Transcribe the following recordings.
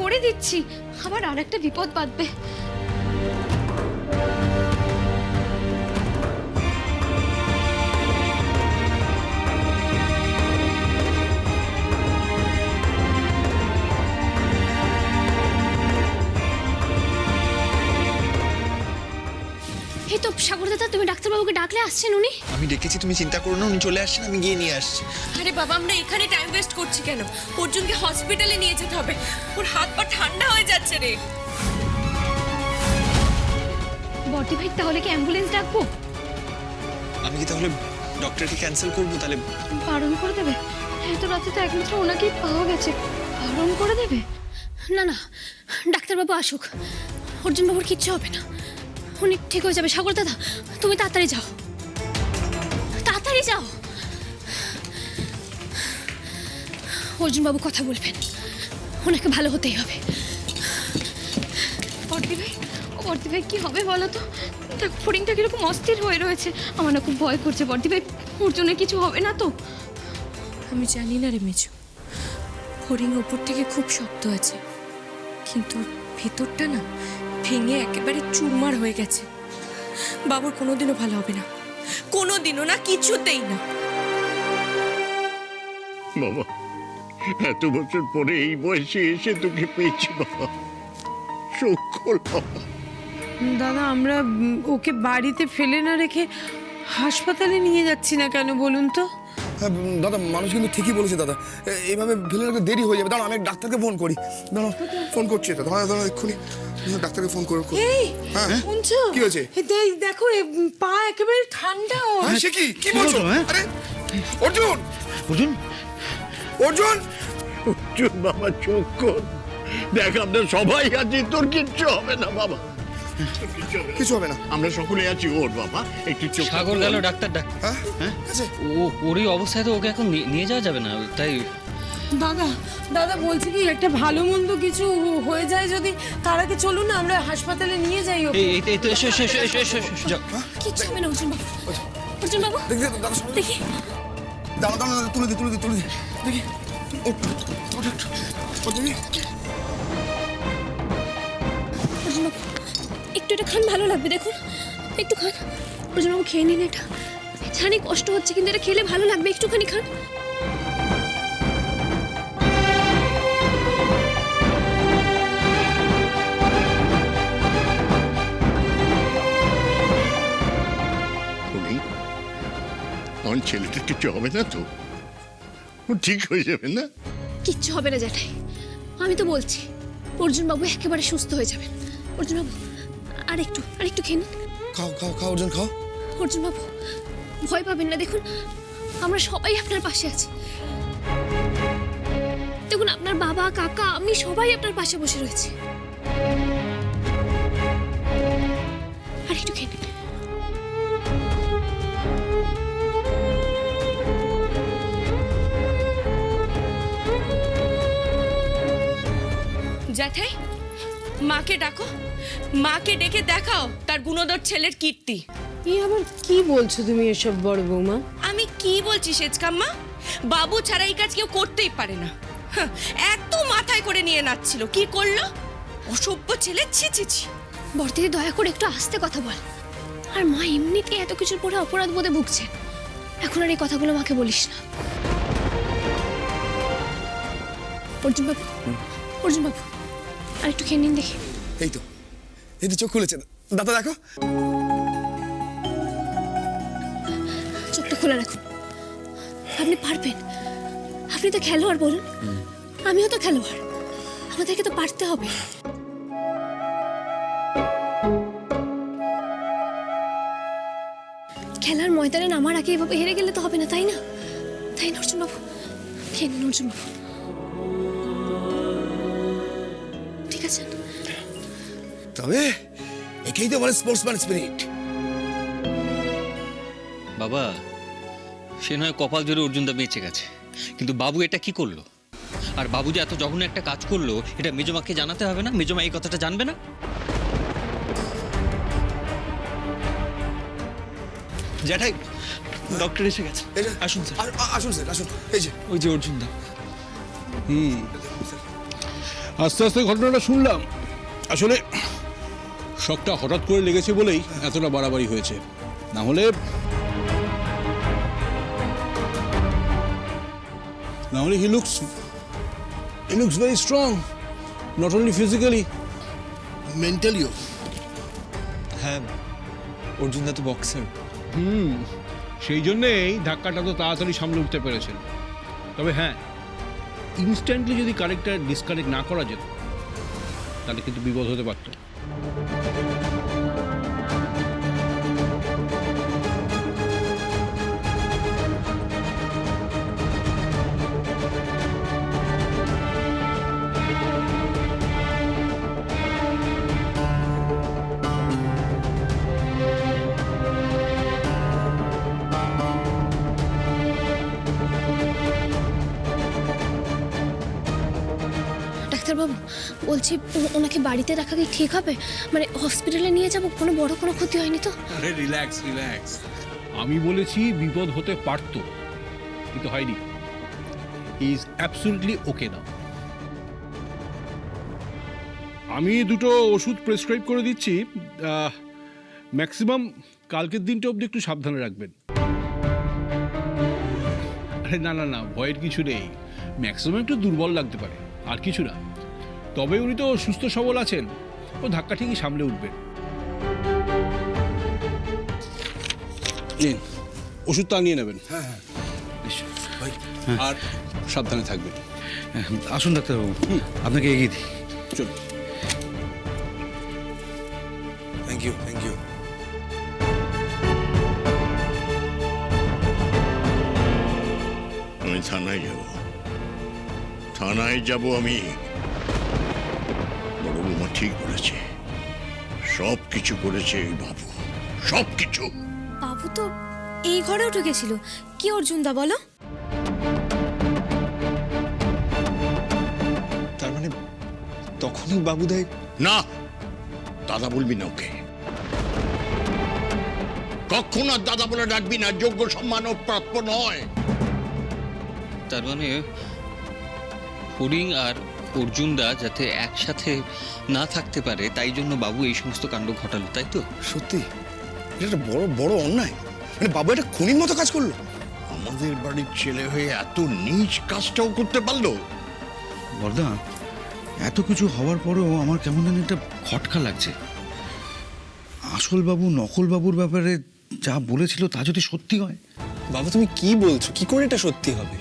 করে দিচ্ছি, আবার আর একটা বিপদ বাঁধবে। এই তো সাগর দাদা, তুমি ডাক্তারবাবুকে ডাকলে আসছেন উনি? আমি ডেকেছি, তুমি চিন্তা করো না, উনি চলে আসছেন, আমি গিয়ে নিয়ে আসছি। আরে বাবা, আমরা এখানে টাইম ওয়েস্ট করছি কেন? অর্জুনকে হসপিটালে নিয়ে যেতে হবে, ওর হাত পা ঠান্ডা হয়ে যাচ্ছে রে। বর্দি ভাই, তাহলে কি অ্যাম্বুলেন্স ডাকবো? আমি কি তাহলে ডক্টরকে ক্যান্সেল করবো? তাহলে বারণ করে দেবে? এত রাতে তো একমাত্র ওনাকেই পাওয়া গেছে, বারণ করে দেবে? না না, ডাক্তারবাবু আসুক, অর্জুন বাবুর কিচ্ছু হবে না, উনি ঠিক হয়ে যাবে। সাগর দাদা, তুমি তাড়াতাড়ি যাও, তাড়াতাড়ি যাও। অর্জুন বাবু কথা বলবেন, ওনাকে ভালো হতেই হবে। বর্দি ভাই, ও বর্দি ভাই, কি হবে বলো তো? দেখো ফড়িংটা কিরকম অস্থির হয়ে রয়েছে, আমার না খুব ভয় করছে। বর্দি ভাই, অর্জুনের কিছু হবে না তো? আমি জানি না রে মেজু, হরিণ ওপর থেকে খুব শক্ত আছে, কিন্তু ভেতরটা না ভেঙে একেবারে চুরমার হয়ে গেছে। বাবুর কোনোদিনও ভালো হবে না, কোনোদিনও না, কিছুতেই না। বাবা, এত বছর পরে এই বয়সে এসে তোকে পেয়েছি বাবা, শোক বাবা। দাদা, আমরা ওকে বাড়িতে ফেলে না রেখে হাসপাতালে নিয়ে যাচ্ছি না কেন বলুন তো? হ্যাঁ দাদা, মানুষ কিন্তু ঠিকই বলেছে দাদা, এইভাবে ফেলে রাখলে দেরি হয়ে যাবে। দাঁড়া, আমি ডাক্তারকে ফোন করি। দাঁড়া, ফোন করছি এটা, দাঁড়া দাঁড়া, এক্ষুনি ডাক্তারকে ফোন করে। এই হ্যাঁ, শুনছো? কি হয়েছে? দেখো, পা একেবারে ঠান্ডা ওর। হ্যাঁ, সে কি বলছো? আরে অর্জুন, অর্জুন, অর্জুন! অর্জুন বাবা, চোখ কর, দেখ আমরা সবাই আছি, তোর কিচ্ছু হবে না বাবা, কিছু হবে না। আমরা সকলে আছি ওর বাবা, একটু চোখ। সাগর গেল ডাক্তার ডাক। হ্যাঁ হ্যাঁ, আছে। ওর এই অবস্থায় তো ওকে এখন নিয়ে যাওয়া যাবে না, তাই দাদা, দাদা বলছি কি, একটা ভালো মন্দ কিছু হয়ে যায় যদি, তার আগে চলুন না আমরা হাসপাতালে নিয়ে যাই ওকে। এই তো এসো এসো এসো এসো এসো এসো, যাও। কিচ্ছু হবে না অর্জুন বাবু। অর্জুন বাবু, দেখি দাদা, সামনে দেখি। দাঁড়া দাঁড়া, তুলে দি দেখি। ওঠ, দেখি। অর্জুন বাবু, একটু এটা খান, ভালো লাগবে, দেখুন একটু খান। অর্জুন বাবু, খেয়ে নিন এটা, জানি কষ্ট হচ্ছে কিন্তু এটা খেলে ভালো লাগবে, একটুখানি খান। আমার ছেলেটার কিছু হবে না তো? ও ঠিক হয়ে যাবে না? কিচ্ছু হবে না জ্যাঠাই, আমি তো বলছি অর্জুন বাবু একেবারে সুস্থ হয়ে যাবেন। অর্জুন বাবু, আর একটু খেয়ে নিন। খাও খাও খাও অর্জুন, খাও। অর্জুন বাবু, ভয় পাবেন না, দেখুন আমরা সবাই আপনার পাশে আছি। দেখুন, আপনার বাবা, কাকা, আমি সবাই আপনার পাশে বসে রয়েছি। আর একটু খেয়ে নিন। জ্যাঠাই, মাকে ডাকো, মাকে ডেকে দেখাও তার গুণধর ছেলের কীর্তি। এই আবার কি বলছো তুমি এসব বড় বৌমা? আমি কি বলছি সেজকাম্মা, বাবু ছাড়া এই কাজ কেউ করতেই পারে না। হাহ, এত মাথায় করে নিয়ে নাচছিল, কি করলো? অসভ্য ছেলে, ছি ছি ছি। বর্দিদি, দয়া করে একটু আস্তে কথা বল। আর মা এমনিতে এত কিছুর পরে অপরাধ বোধে ভুগছে, এখন আর এই কথাগুলো মাকে বলিস না। অর্জুন বাবু, অর্জুন বাবু, আর একটু খেয়ে নিন দেখি। এই তো চোখ খুলেছে দাদা, দেখো। চোখটা খোলা রাখুন, আপনি পারবেন, আপনি তো খেলোয়াড় বলুন, আমিও তো খেলোয়াড়, আমাদেরকে তো পারতে হবে। খেলার ময়দানে নামার আগে এভাবে হেরে গেলে তো হবে না, তাই না? তাই না অর্জুন বাবু? খেয়ে নিন অর্জুন বাবু, ঠিক আছে? তবে একেই তো বলে স্পোর্টসম্যান স্পিরিট। বাবা, সে নয় কপাল জোরে অর্জুনদা বেঁচে গেছে, কিন্তু বাবু এটা কি করলো? আর বাবু যে এত জঘন্য একটা কাজ করলো, এটা মেজমাকে জানাতে হবে না? মেজমা এই কথাটা জানবে না? জ্যাঠাই, ডক্টর এসে গেছে, আসুন স্যার। আসুন স্যার, আসুন। এই যে ওই যে অর্জুনদা। আস্তে আস্তে ঘটনাটা শুনলাম। আসলে শকটা হঠাৎ করে লেগেছে বলেই এতটা বাড়াবাড়ি হয়েছে, না হলে he looks very strong, not only physically, মেন্টালিও। হ্যাঁ, অর্জুনদা তো বক্সার। সেই জন্যেই ধাক্কাটা তো তাড়াতাড়ি সামলে উঠতে পেরেছেন। তবে হ্যাঁ, ইনস্ট্যান্টলি যদি কারেক্টটা ডিসকানেক্ট না করা যেত তাহলে কিন্তু বিপদ হতে পারত। ডাক্তারবাবু বলছি, ওনাকে বাড়িতে রাখা কি ঠিক হবে? মানে হসপিটালে নিয়ে যাব, কোনো বড় কোনো ক্ষতি হয়নি তো? আরে রিল্যাক্স রিল্যাক্স, আমি বলেছি বিপদ হতে পারত, কিন্তু হয়নি। ইজ অ্যাবসলিউটলি ওকে নাও। আমি দুটো ওষুধ প্রেসক্রাইব করে দিচ্ছি, ম্যাক্সিমাম কালকের দিনটা অবধি একটু সাবধানে রাখবেন। আরে না না না, ভয়ের কিছু নেই, ম্যাক্সিমাম একটু দুর্বল লাগতে পারে, আর কিছু না। তবে উনি তো সুস্থ সবল আছেন, ও ধাক্কা ঠিকই সামলে উঠবেন। নিন, ওষুধটা নিয়ে নেবেন। হ্যাঁ হ্যাঁ, আর সাবধানে থাকবেন। আসুন ডাক্তারবাবু, আপনাকে এগিয়ে দিই। চল। Thank you, thank you. আমি থানায় যাব, থানায় যাব আমি। বড় বৌমা ঠিক বলেছে, সব কিছু করেছে এই বাবু, সব কিছু। বাবু তো এই ঘরেও ঢুকেছিল। কি অর্জুনদা বলো? তার মানে তখনই বাবুদাই? না, দাদা বলবি না ওকে, কখনো আর দাদা বলে ডাকবি না, যোগ্য সম্মান ও প্রাপ্য নয়। তার মানে হরিং আর অর্জুনদা যাতে একসাথে না থাকতে পারে তাই জন্য বাবু এই সমস্ত কাণ্ড ঘটালো, তাই তো? সত্যি এটা একটা বড় বড় অন্যায়। মানে বাবু একটা খুনির মতো কাজ করলো। আমাদের বাড়ির ছেলে হয়ে এত নীচ কাজটাও করতে পারলো? বর্দা, এত কিছু হওয়ার পরেও আমার কেমন যেন একটা খটকা লাগছে। আসল বাবু নকল বাবুর ব্যাপারে যা বলেছিল তা যদি সত্যি হয়। বাবা তুমি কি বলছো? কি করে এটা সত্যি হবে?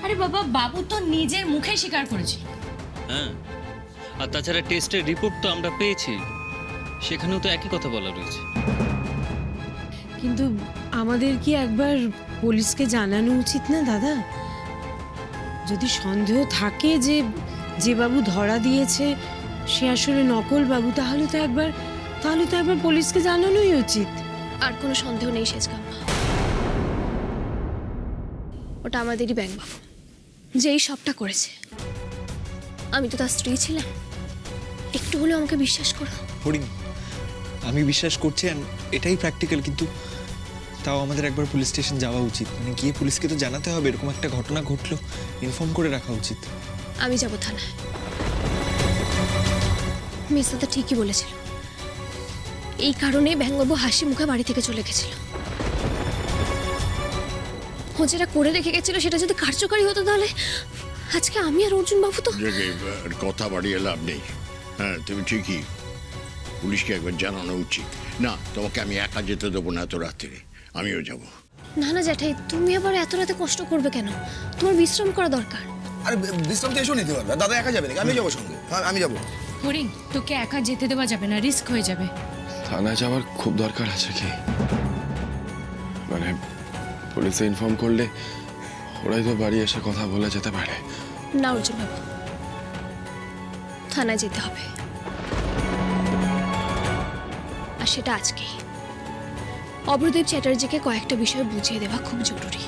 আরে বাবা, বাবু তো নিজের মুখে স্বীকার করেছে। হ্যাঁ, আর তাছাড়া টেস্টের রিপোর্ট তো আমরা পেয়েছি, সেখানেও তো একই কথা বলা রয়েছে। কিন্তু আমাদের কি একবার পুলিশকে জানানো উচিত না দাদা? যদি সন্দেহ থাকে যে যে বাবু ধরা দিয়েছে সে আসলে নকল বাবু, তাহলে তো একবার পুলিশকে জানানোই উচিত। আর কোনো সন্দেহ নেই শেষকাম্মা, ওটা আমাদেরই ব্যাংক বাবু, যেই সবটা করেছে। আমি তো তার স্ত্রী ছিলাম, একটু হলেও আমাকে বিশ্বাস করো। হরিণ, আমি বিশ্বাস করছি, and এটাই প্র্যাকটিক্যাল, কিন্তু তাও আমাদের একবার পুলিশ স্টেশন যাওয়া উচিত। মানে গিয়ে পুলিশকে তো জানাতে হবে এরকম একটা ঘটনা ঘটলো, ইনফর্ম করে রাখা উচিত। আমি যাব থানায়। মেসাদা ঠিকই বলেছিল, এই কারণেই ব্যাংকবাবু হাসি মুখে বাড়ি থেকে চলে গেছিল। ও যেটা করে রেখে গেছিল সেটা যদি কার্যকারী হতো তাহলে আজকে আমি আর অর্জুন বাবু তো। কথা বাড়িয়ে লাভ নেই। হ্যাঁ, তুমি ঠিকই, পুলিশকে একবার জানানো উচিত। না, তোমাকে আমি একা যেতে দেবো না এত রাত্রে, আমিও যাব। না না জ্যাঠাই, তুমি আবার এত রাতে কষ্ট করবে কেন? তোমার বিশ্রাম করা দরকার। আরে বিশ্রাম তো এসো নিতে পারবে, দাদা একা যাবে নাকি? আমি যাবো সঙ্গে। আমি যাবো। হরিং, তোকে একা যেতে দেওয়া যাবে না, রিস্ক হয়ে যাবে। থানায় যাওয়ার খুব দরকার আছে কি? মানে পুলিশে ইনফর্ম করলে ওরাই তো বাড়ি এসে কথা বলে যেতে পারে। না অর্জুন বাবু, থানায় যেতে হবে, আর সেটা আজকেই। অভ্রদেব চ্যাটার্জিকে কয়েকটা বিষয় বুঝিয়ে দেওয়া খুব জরুরি।